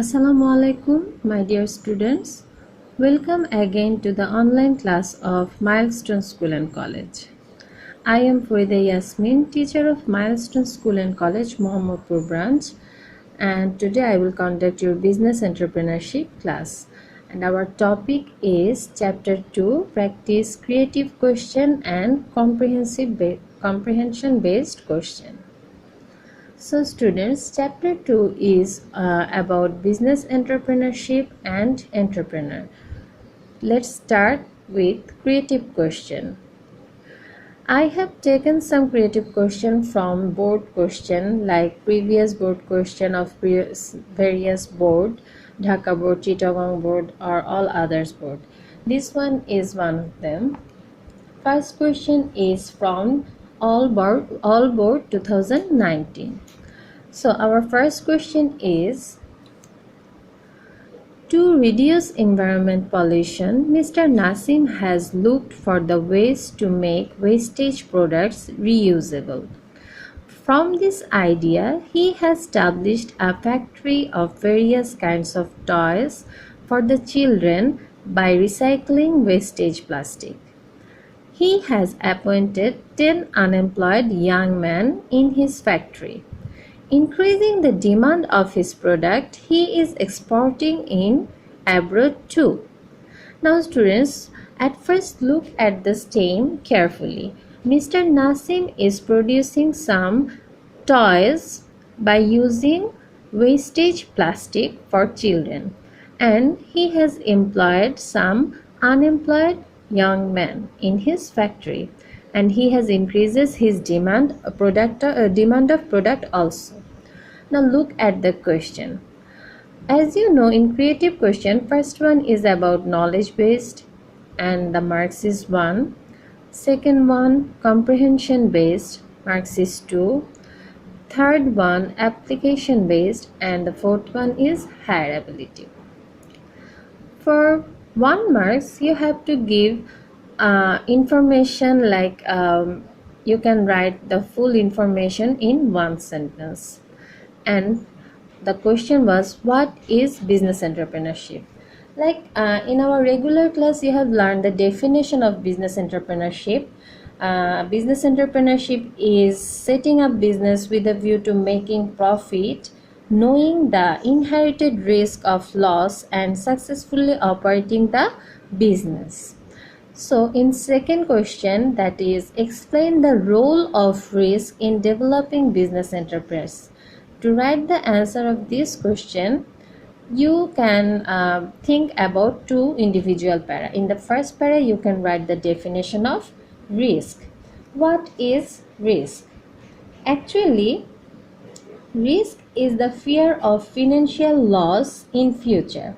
Assalamu alaikum, my dear students. Welcome again to the online class of Milestone School and College. I am Farida Yasmin, teacher of Milestone School and College, Mohammadpur Branch, and today I will conduct your business entrepreneurship class. And our topic is Chapter 2, Practice Creative Question and Comprehension Based Question. So students, chapter 2 is about business entrepreneurship and entrepreneur. Let's start with creative question. I have taken some creative question from board question like previous board question of various board, Dhaka board, Chittagong board or all others board. This one is one of them. First question is from all board 2019. So our first question is, to reduce environment pollution, Mr. Nasim has looked for the ways to make wastage products reusable. From this idea, he has established a factory of various kinds of toys for the children by recycling wastage plastic. He has appointed 10 unemployed young men in his factory. Increasing the demand of his product, he is exporting in abroad too. Now students, at first look at the stem carefully. Mr. Nasim is producing some toys by using wastage plastic for children, and he has employed some unemployed young men in his factory, and he has increases his demand of product also. Now look at the question. As you know, in creative question, first one is about knowledge based and the marks is 1. Second one, comprehension based, marks is 2. Third one, application based, and the fourth one is higher ability. For 1 marks, you have to give information like you can write the full information in 1 sentence. And the question was, what is business entrepreneurship? Like in our regular class, you have learned the definition of business entrepreneurship. Business entrepreneurship is setting up business with a view to making profit, knowing the inherited risk of loss and successfully operating the business. So in second question, that is, explain the role of risk in developing business enterprise. To write the answer of this question, you can think about 2 individual para. In the first para, you can write the definition of risk. What is risk? Actually, risk is the fear of financial loss in future.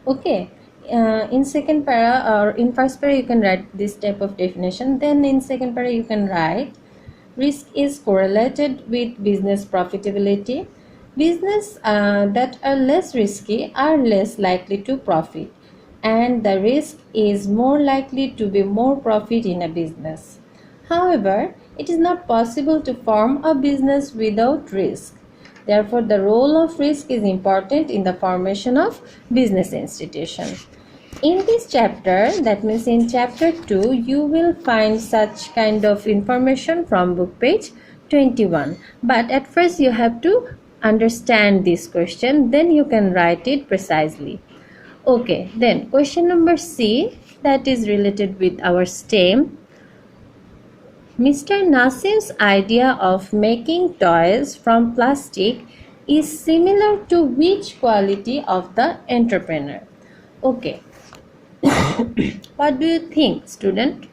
Okay. In second para or in first para, you can write this type of definition. Then in second para, you can write, risk is correlated with business profitability. Business that are less risky are less likely to profit, and the risk is more likely to be more profit in a business. However, it is not possible to form a business without risk. Therefore, the role of risk is important in the formation of business institution. In this chapter, that means in chapter 2, you will find such kind of information from book page 21. But at first you have to understand this question, then you can write it precisely. Okay, then question number C, that is related with our STEM. Mr. Nasim's idea of making toys from plastic is similar to which quality of the entrepreneur? Okay. What do you think, student?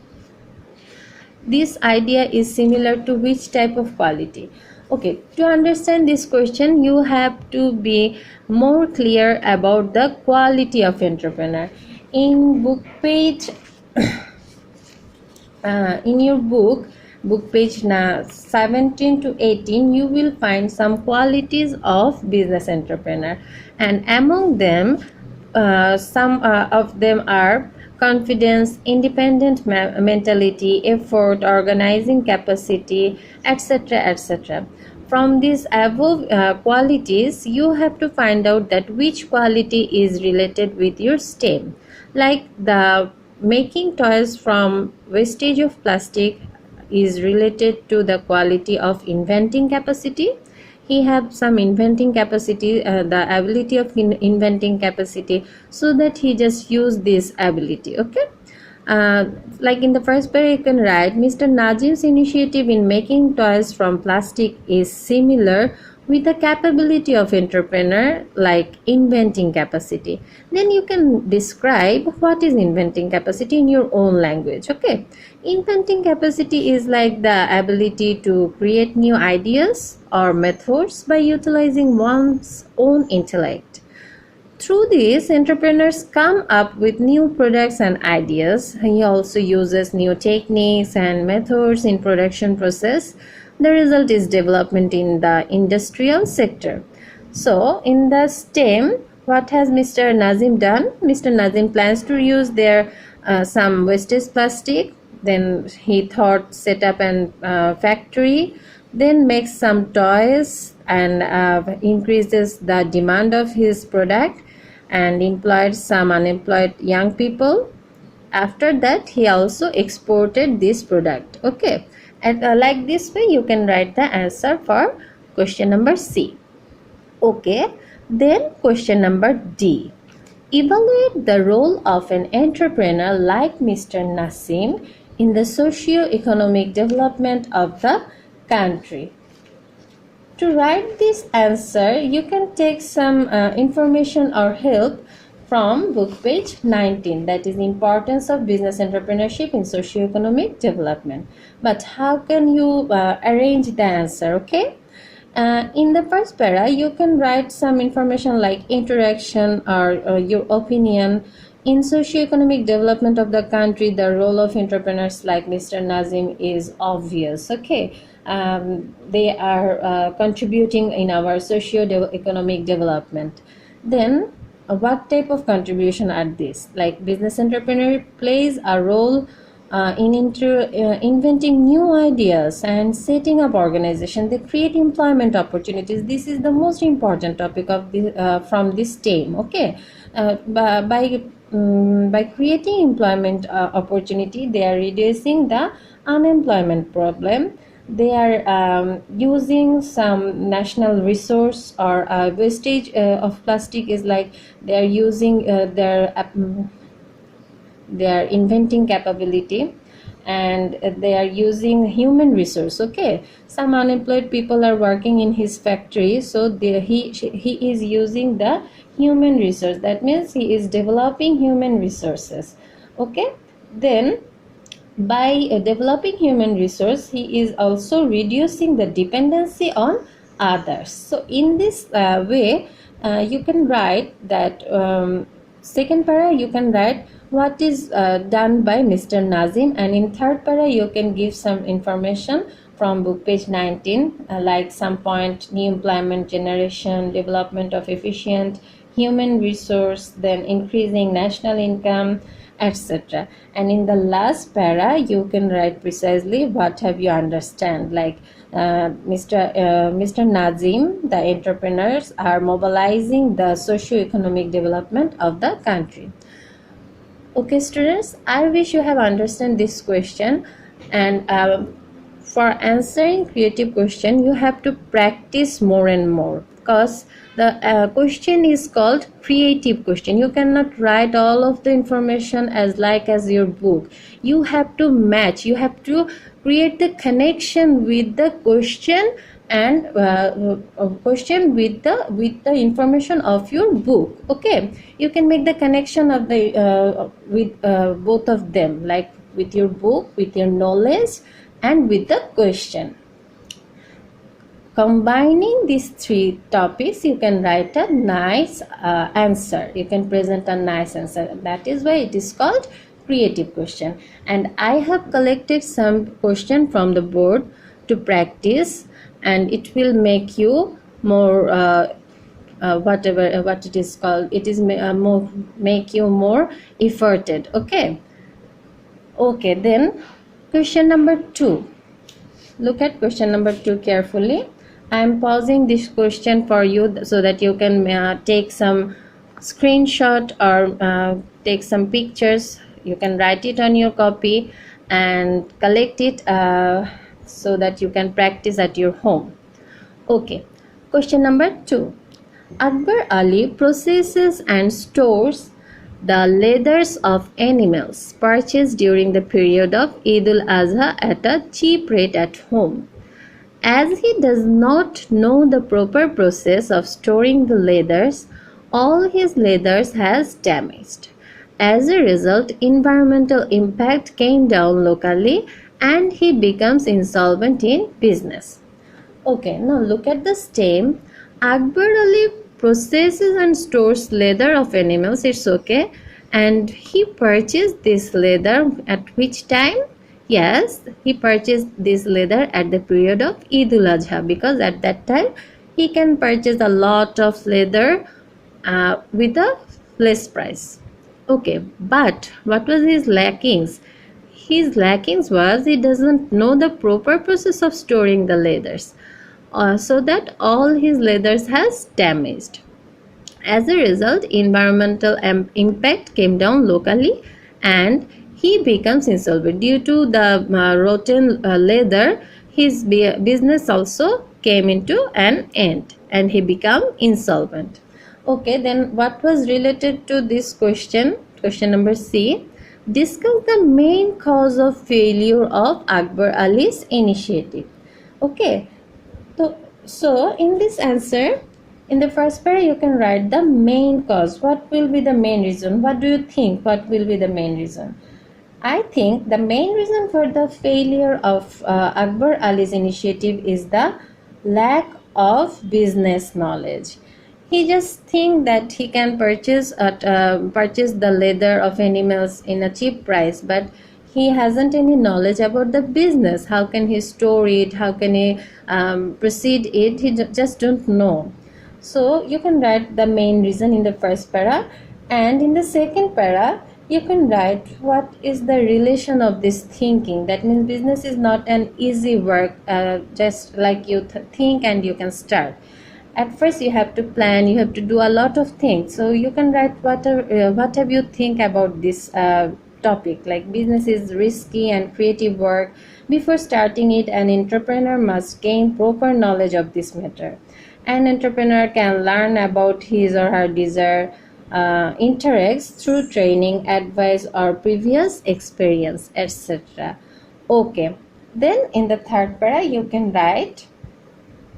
This idea is similar to which type of quality? Okay, to understand this question, you have to be more clear about the quality of entrepreneur. In book page, in your book page 17 to 18, you will find some qualities of business entrepreneur, and among them, some of them are confidence, independent mentality, effort, organizing capacity, etc., etc. from these above qualities, you have to find out that which quality is related with your STEM. Like the making toys from wastage of plastic is related to the quality of inventing capacity. He have some inventing capacity, the ability of inventing capacity, so that he just use this ability. Okay. Like in the first pair, you can write Mr. Najim's initiative in making toys from plastic is similar with the capability of entrepreneur, like inventing capacity. Then you can describe what is inventing capacity in your own language. Okay, inventing capacity is like the ability to create new ideas or methods by utilizing one's own intellect. Through this, entrepreneurs come up with new products and ideas. He also uses new techniques and methods in production process. The result is development in the industrial sector. So, in the STEM, what has Mr. Nazim done? Mr. Nazim plans to use their some wastage plastic. Then he thought set up an factory. Then makes some toys and increases the demand of his product and employed some unemployed young people. After that, he also exported this product. Okay, and like this way you can write the answer for question number C. Okay, then question number D. Evaluate the role of an entrepreneur like Mr. Nasim in the socio-economic development of the country. To write this answer, you can take some information or help from book page 19, that is importance of business entrepreneurship in socio-economic development. But how can you arrange the answer? Okay, in the first para you can write some information like introduction or your opinion. In socio-economic development of the country, the role of entrepreneurs like Mr. Nazim is obvious. Okay, they are contributing in our socio-economic development. Then what type of contribution are these? Like business entrepreneur plays a role in inventing new ideas and setting up organization. They create employment opportunities. This is the most important topic of the from this theme. Okay, by creating employment opportunity, they are reducing the unemployment problem. They are using some national resource or wastage of plastic is like they are using their inventing capability, and they are using human resource. Okay, some unemployed people are working in his factory, so he is using the human resource. That means he is developing human resources. Okay, then by developing human resource, he is also reducing the dependency on others. So in this way you can write that second para you can write what is done by Mr. Nazim, and in third para you can give some information from book page 19 like some point new employment generation, development of efficient human resource, then increasing national income, etc. And in the last para you can write precisely what have you understand, like Mr. Nazim, the entrepreneurs are mobilizing the socio-economic development of the country. Okay students, I wish you have understand this question, and for answering creative question you have to practice more and more, because the question is called creative question. You cannot write all of the information as your book. You have to match, you have to create the connection with the question and question with the information of your book. Okay, you can make the connection of the with both of them, like with your book, with your knowledge, and with the question. Combining these three topics, you can write a nice answer. You can present a nice answer. That is why it is called creative question. And I have collected some question from the board to practice, and it will make you more what it is called. It is more make you more efforted. Okay. Okay. Then question number 2. Look at question number 2 carefully. I am pausing this question for you so that you can take some screenshot or take some pictures. You can write it on your copy and collect it so that you can practice at your home. Okay, question number 2. Akbar Ali processes and stores the leathers of animals purchased during the period of Eid al-Adha at a cheap rate at home. As he does not know the proper process of storing the leathers, all his leathers has damaged. As a result, environmental impact came down locally and he becomes insolvent in business. Okay, now look at the stem. Akbar Ali processes and stores leather of animals, it's okay. And he purchased this leather at which time? Yes, he purchased this leather at the period of Eid al-Adha because at that time he can purchase a lot of leather with a less price. Okay, but what was his lackings? His lackings was he doesn't know the proper process of storing the leathers, so that all his leathers has damaged. As a result, environmental impact came down locally and he becomes insolvent. Due to the rotten leather, his business also came into an end and he became insolvent. Okay, then what was related to this question? Question number C. Discuss the main cause of failure of Akbar Ali's initiative. Okay, so in this answer, in the first paragraph, you can write the main cause. What will be the main reason? What do you think? What will be the main reason? I think the main reason for the failure of Akbar Ali's initiative is the lack of business knowledge. He just think that he can purchase the leather of animals in a cheap price, but he hasn't any knowledge about the business. How can he store it? How can he proceed it? He just don't know. So you can write the main reason in the first para, and in the second para you can write what is the relation of this thinking. That means business is not an easy work, just like you think and you can start. At first you have to plan, you have to do a lot of things. So you can write what have you think about this topic, like business is risky and creative work. Before starting it, an entrepreneur must gain proper knowledge of this matter. An entrepreneur can learn about his or her desired interests through training, advice, or previous experience, etc. Okay, then in the third para you can write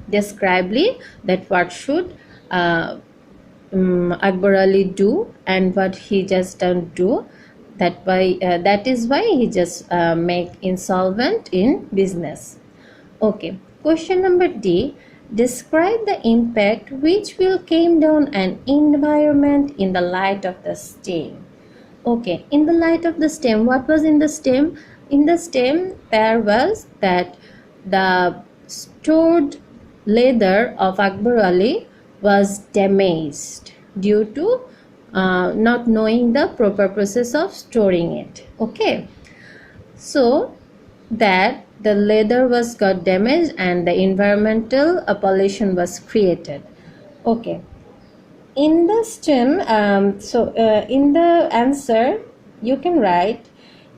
describely that what should Akbar Ali do and what he just don't do. That is why he just make insolvent in business. Okay, question number D. Describe the impact which will came down an environment in the light of the stem. Okay, in the light of the stem, what was in the stem? In the stem, there was that the stored leather of Akbar Ali was damaged due to not knowing the proper process of storing it. Okay, so that the leather was got damaged and the environmental pollution was created. Okay, in the stem, in the answer you can write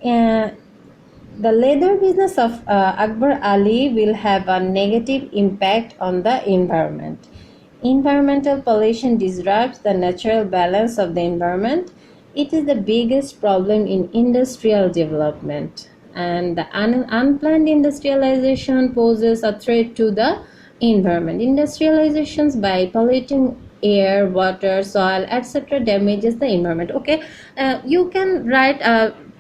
the leather business of Akbar Ali will have a negative impact on the environment. Environmental pollution disrupts the natural balance of the environment. It is the biggest problem in industrial development, and the unplanned industrialization poses a threat to the environment. Industrializations by polluting air, water, soil, etc. damages the environment. Okay, you can write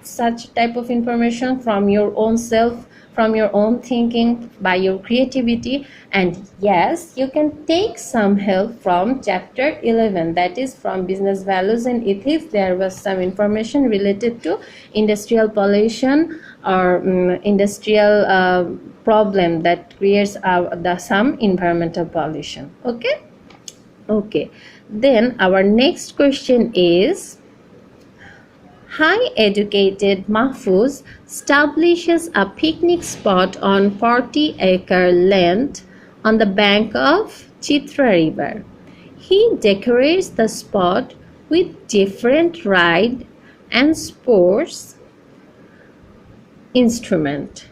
such type of information from your own self, from your own thinking, by your creativity. And yes, you can take some help from chapter 11, that is from business values and ethics. There was some information related to industrial pollution or industrial problem that creates some environmental pollution. Okay, then our next question is, high educated Mahfouz establishes a picnic spot on 40-acre land on the bank of Chitra River. He decorates the spot with different ride and sports instrument.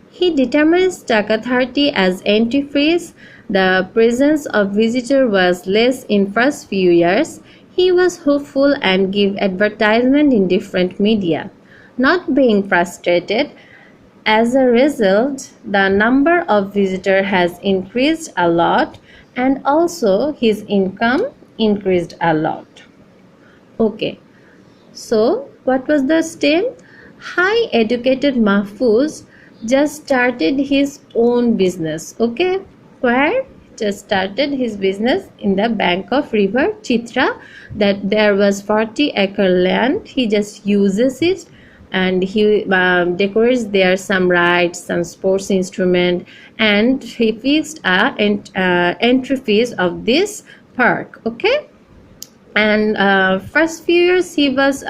He determines Taka 30 as entry fees. The presence of visitor was less in first few years. He was hopeful and gave advertisement in different media. Not being frustrated, as a result, the number of visitors has increased a lot and also his income increased a lot. Okay, so what was the step? High educated Mahfuz just started his own business. Okay, where? Just started his business in the bank of river Chitra. That there was 40-acre land. He just uses it and he decorates there some rides, some sports instrument, and he fixed a entry fees of this park. Okay, and first few years he was he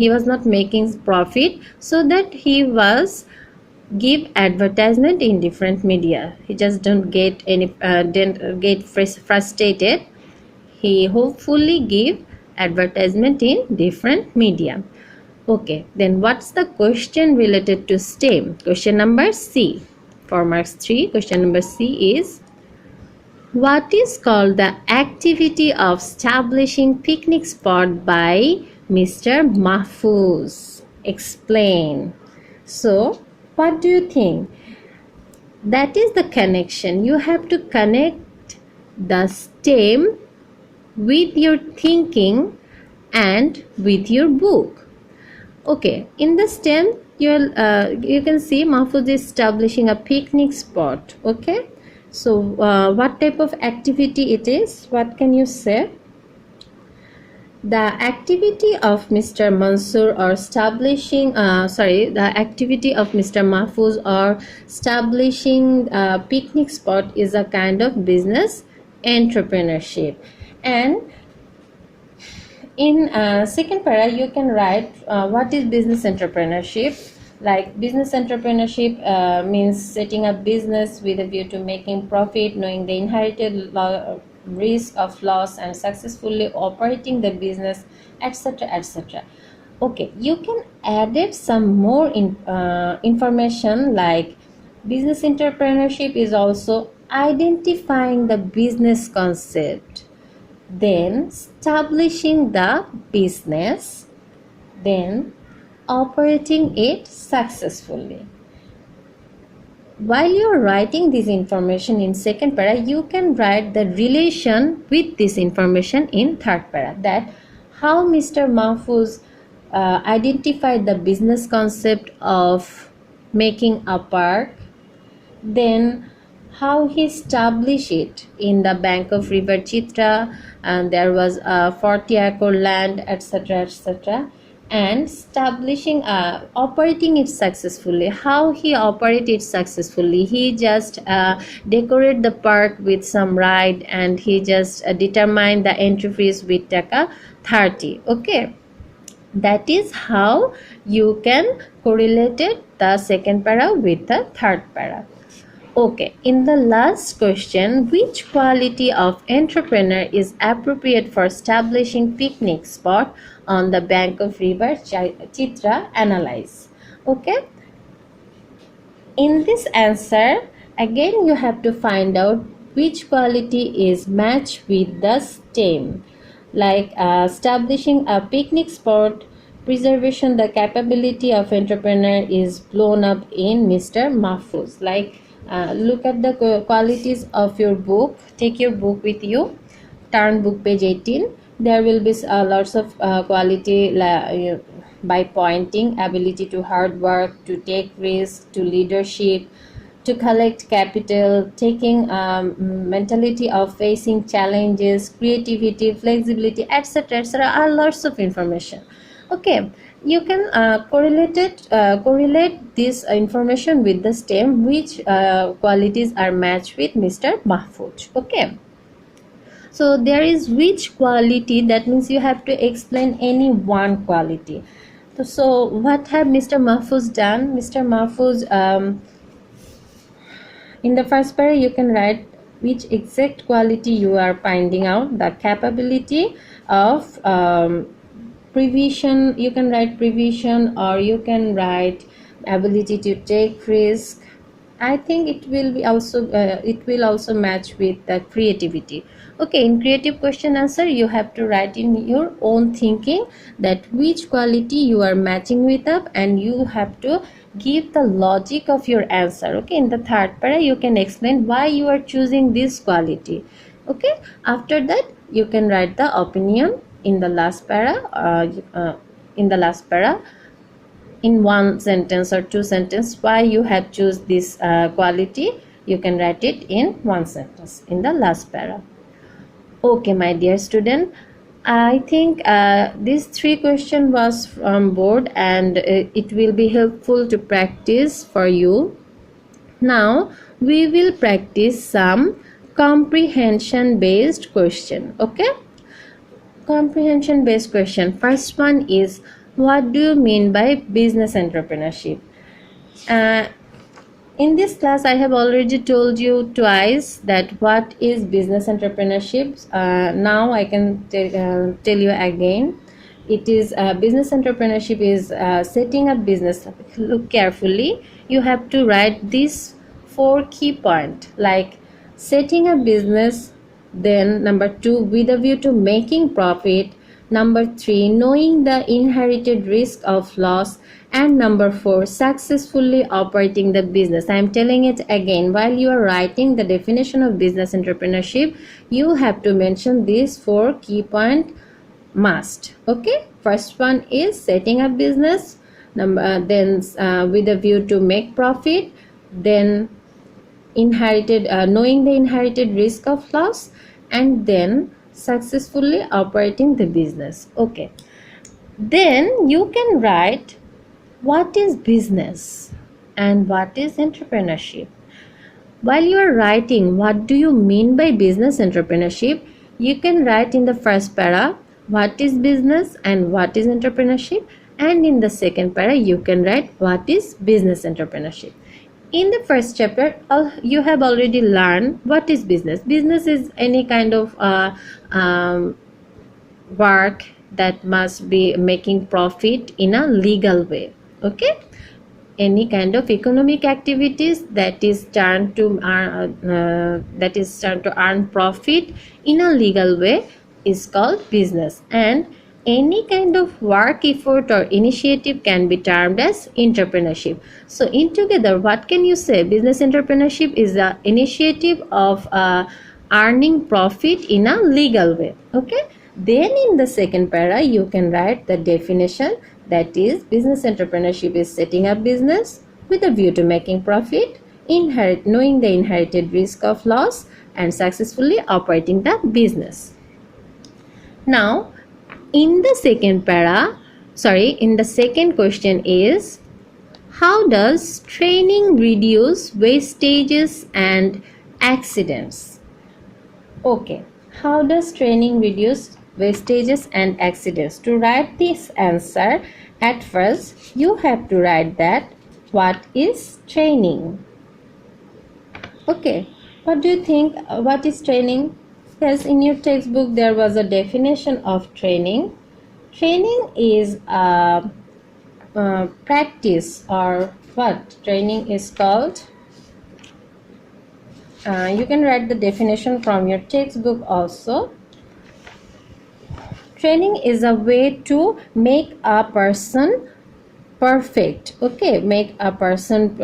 was not making profit, so that he was give advertisement in different media. He just don't get any didn't get frustrated. He hopefully give advertisement in different media. Okay, then what's the question related to STEM? Question number C. For marks 3, question number C is, what is called the activity of establishing picnic spot by Mr. Mahfuz? Explain. So, what do you think? That is the connection. You have to connect the STEM with your thinking and with your book. Okay, in the STEM, you can see Mahfuz is establishing a picnic spot. Okay, so what type of activity it is? What can you say? The activity of Mr. Mansoor or establishing, the activity of Mr. Mahfuz or establishing a picnic spot is a kind of business entrepreneurship. And in second para, you can write what is business entrepreneurship. Like business entrepreneurship means setting up business with a view to making profit, knowing the inherited risk of loss and successfully operating the business, etc., etc. Okay, you can add it some more information, like business entrepreneurship is also identifying the business concept, then establishing the business, then operating it successfully. While you are writing this information in second para, you can write the relation with this information in third para, that how Mr. Mahfuz identified the business concept of making a park, then how he established it in the bank of river Chitra, and there was a 40-acre land, etc., etc., and establishing operating it successfully. How he operated successfully? He just decorate the park with some ride, and he just determined the entry fees with Taka 30. Okay, that is how you can correlate it, the second para with the third para. Okay, in the last question, which quality of entrepreneur is appropriate for establishing picnic spot on the bank of river Chitra? Analyze. Okay, in this answer, again you have to find out which quality is matched with the STEM, like establishing a picnic spot, preservation, the capability of entrepreneur is blown up in Mr. Mahfuz. Like look at the qualities of your book. Take your book with you, turn book page 18. There will be lots of quality by pointing: ability to hard work, to take risks, to leadership, to collect capital, taking mentality of facing challenges, creativity, flexibility, etc., etc. are lots of information. Okay, you can correlate this information with the STEM, which qualities are matched with Mr. Mahfuz. Okay, so there is which quality, that means you have to explain any one quality. So what have Mr. Mahfuz done? Mr. Mahfuz In the first para, you can write which exact quality you are finding out. The capability of prevision, you can write prevision, or you can write ability to take risk. I think it will also match with the creativity. Okay, in creative question answer, you have to write in your own thinking that which quality you are matching with up, and you have to give the logic of your answer. Okay, in the third para, you can explain why you are choosing this quality. Okay, after that you can write the opinion in the last para. In one sentence or two sentences, why you have choose this quality, you can write it in one sentence in the last para. Okay, my dear student, I think these three questions was from board, and it will be helpful to practice for you. Now we will practice some comprehension based question. Okay, comprehension based question. First one is, what do you mean by business entrepreneurship? In this class, I have already told you twice that what is business entrepreneurship. Now I can tell you again. It is business entrepreneurship is setting up business. Look carefully. You have to write these 4 key points, like setting up business. Then number 2, with a view to making profit. Number 3, knowing the inherited risk of loss. And number 4, successfully operating the business. I am telling it again, while you are writing the definition of business entrepreneurship, you have to mention these 4 key points must. Okay, first one is setting up business, then with a view to make profit, then knowing the inherited risk of loss, and then successfully operating the business. Okay, then you can write what is business and what is entrepreneurship. While you are writing what do you mean by business entrepreneurship, you can write in the first para what is business and what is entrepreneurship, and in the second para you can write what is business entrepreneurship. In the first chapter, you have already learned what is business. Business is any kind of work that must be making profit in a legal way. Okay, any kind of economic activities that is turned to earn profit in a legal way is called business, and any kind of work, effort or initiative can be termed as entrepreneurship. So in together, what can you say? Business entrepreneurship is the initiative of earning profit in a legal way. Okay, then in the second para you can write the definition, that is business entrepreneurship is setting up business with a view to making profit, knowing the inherited risk of loss, and successfully operating the business. Now in the second question is, how does training reduce wastages and accidents? Okay, how does training reduce wastages and accidents? To write this answer, at first you have to write that what is training. Okay, what do you think? What is training? Yes, in your textbook there was a definition of training. Training is a practice, or what training is called. You can write the definition from your textbook also. Training is a way to make a person perfect. Okay, make a person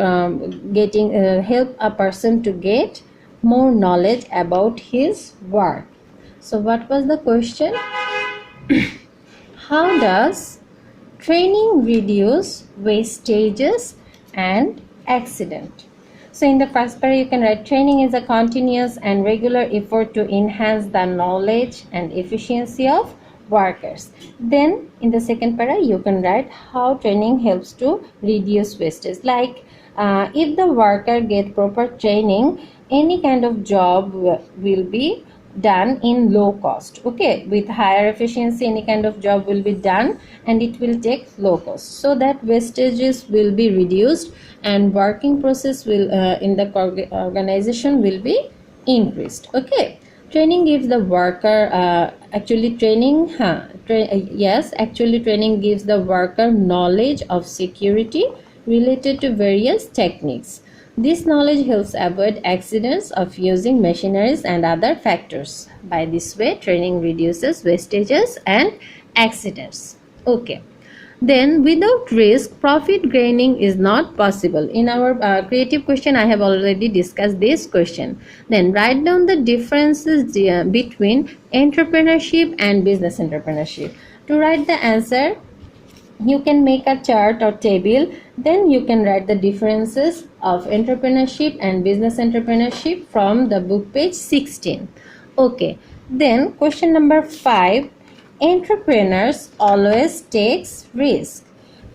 help a person to get more knowledge about his work. So what was the question? How does training reduce wastages and accident? So in the first part you can write, training is a continuous and regular effort to enhance the knowledge and efficiency of workers. Then in the second para you can write how training helps to reduce wastage. Like if the worker get proper training, any kind of job will be done in low cost. Okay, with higher efficiency any kind of job will be done and it will take low cost, so that wastages will be reduced and working process will in the organization will be increased. Okay, training gives the worker training gives the worker knowledge of security related to various techniques. This knowledge helps avoid accidents of using machineries and other factors. By this way, training reduces wastages and accidents. Okay. Then, without risk, profit gaining is not possible. In our creative question, I have already discussed this question. Then, write down the differences between entrepreneurship and business entrepreneurship. To write the answer, you can make a chart or table, then you can write the differences of entrepreneurship and business entrepreneurship from the book page 16. Okay, then question number 5, entrepreneurs always takes risk.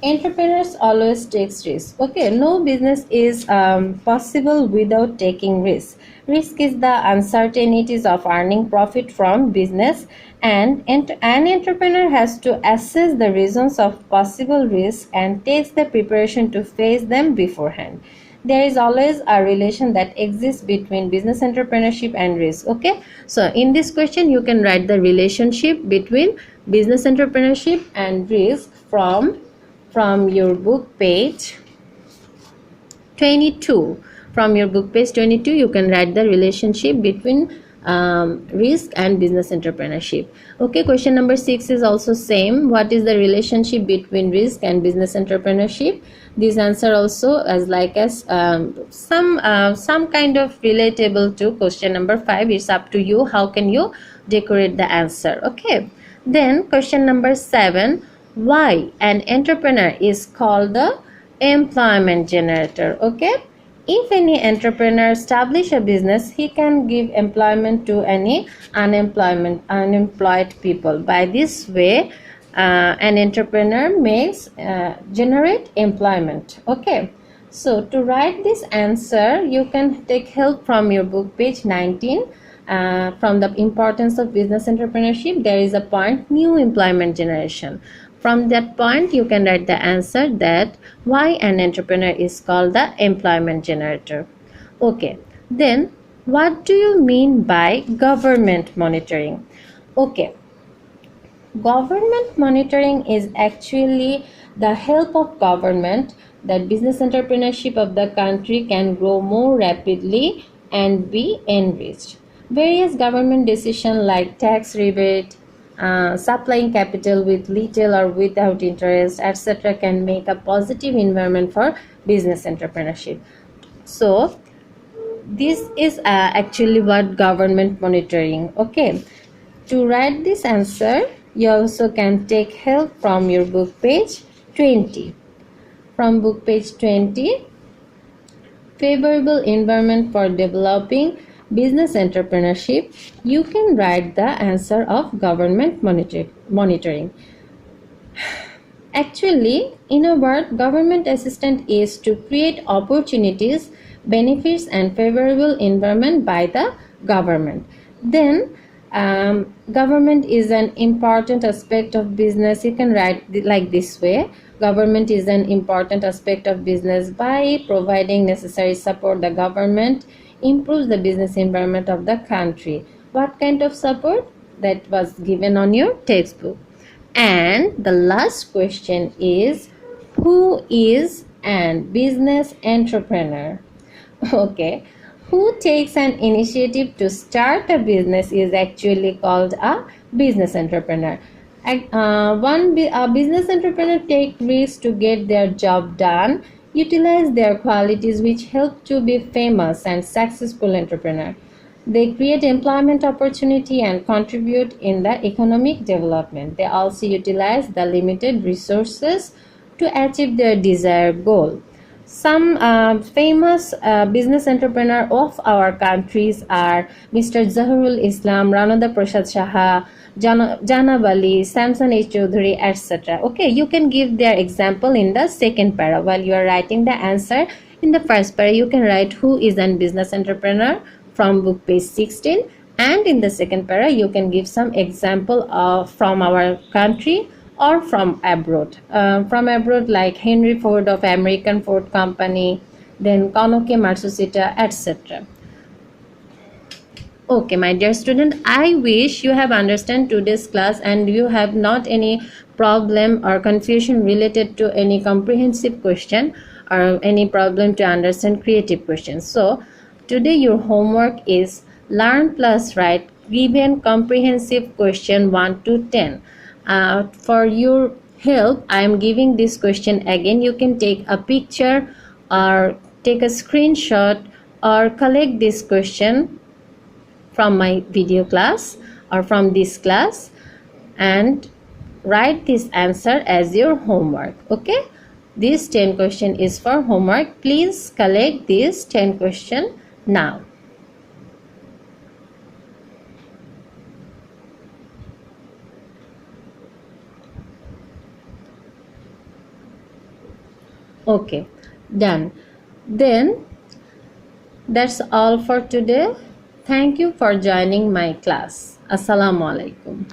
Entrepreneurs always takes risk. Okay, no business is possible without taking risk. Risk is the uncertainties of earning profit from business, and an entrepreneur has to assess the reasons of possible risk and takes the preparation to face them beforehand. There is always a relation that exists between business entrepreneurship and risk. Okay, so in this question you can write the relationship between business entrepreneurship and risk from your book page 22. From your book page 22 you can write the relationship between risk and business entrepreneurship. Okay, question number 6 is also same. What is the relationship between risk and business entrepreneurship? This answer also as some kind of relatable to question number 5. It's up to you how can you decorate the answer. Okay, then question number 7, why an entrepreneur is called the employment generator. Okay, if any entrepreneur establish a business, he can give employment to any unemployed people. By this way, an entrepreneur makes generate employment. Okay, so to write this answer, you can take help from your book page 19. From the importance of business entrepreneurship, there is a point, new employment generation. From that point, you can write the answer that why an entrepreneur is called the employment generator. Okay, then what do you mean by government monitoring? Okay, government monitoring is actually the help of government that business entrepreneurship of the country can grow more rapidly and be enriched. Various government decisions like tax rebate, supplying capital with little or without interest, etc., can make a positive environment for business entrepreneurship. So this is actually what government monitoring. Okay, to write this answer, you also can take help from your book page 20. From book page 20, favorable environment for developing business entrepreneurship, you can write the answer of government monitoring. Actually, in a word, government assistance is to create opportunities, benefits and favorable environment by the government. Then government is an important aspect of business. You can write like this way. Government is an important aspect of business. By providing necessary support, the government improves the business environment of the country. What kind of support? That was given on your textbook. And the last question is, who is an business entrepreneur? Okay, who takes an initiative to start a business is actually called a business entrepreneur. A business entrepreneur takes risks to get their job done, utilize their qualities which help to be famous and successful entrepreneur. They create employment opportunity and contribute in the economic development. They also utilize the limited resources to achieve their desired goal. Some famous business entrepreneur of our countries are Mr. Zaharul Islam, Ranada Prasad Shaha, Janab Ali, Samson H. Chaudhary, etc. Okay, you can give their example in the second para. While you are writing the answer in the first para, you can write who is a business entrepreneur from book page 16, and in the second para you can give some example of from our country or from abroad. From abroad, like Henry Ford of American Ford Company, then Konoke Matsushita, etc. Okay, my dear student, I wish you have understand today's class and you have not any problem or confusion related to any comprehensive question or any problem to understand creative questions. So today your homework is learn plus write given comprehensive question 1 to 10. For your help, I am giving this question again. You can take a picture or take a screenshot or collect this question from my video class or from this class and write this answer as your homework. Okay, this 10 question is for homework. Please collect this 10 question now. Okay, done. Then that's all for today. Thank you for joining my class. Assalamu alaikum.